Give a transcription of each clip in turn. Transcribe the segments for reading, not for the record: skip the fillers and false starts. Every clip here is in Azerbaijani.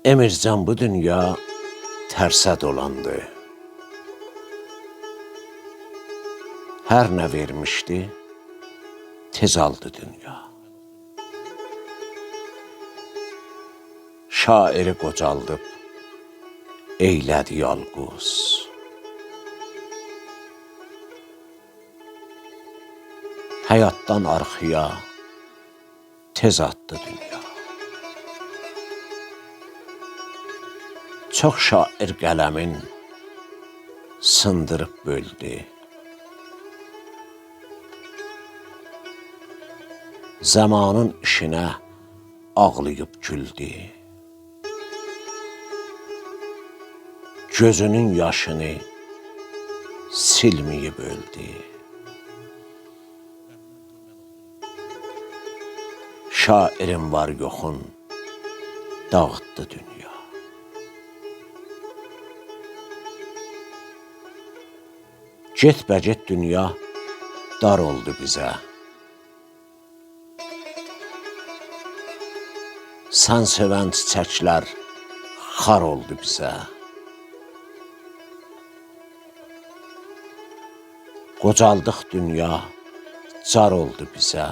Emircan bu dünya tərsə dolandı. Hər nə vermişdi, tez aldı dünya. Şairi qocaldıb, eylədi yalquz. Həyatdan arxıya tez atdı dünya. Çox şair qələmin sındırıb böldü. Zamanın işinə ağlayıb güldü. Gözünün yaşını silməyib öldü. Şairin var yoxun dağıtdı dünya. Getbəcət dünya dar oldu bizə. Sən sevən çiçəklər xar oldu bizə. Qocaldıq dünya car oldu bizə.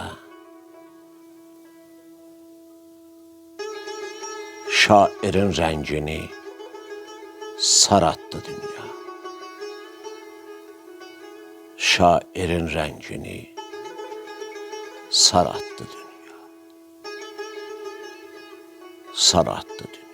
Şairin rəngini saraltdı dünya. Şairin rəngini saraltdı dünya. Saraltdı dünya.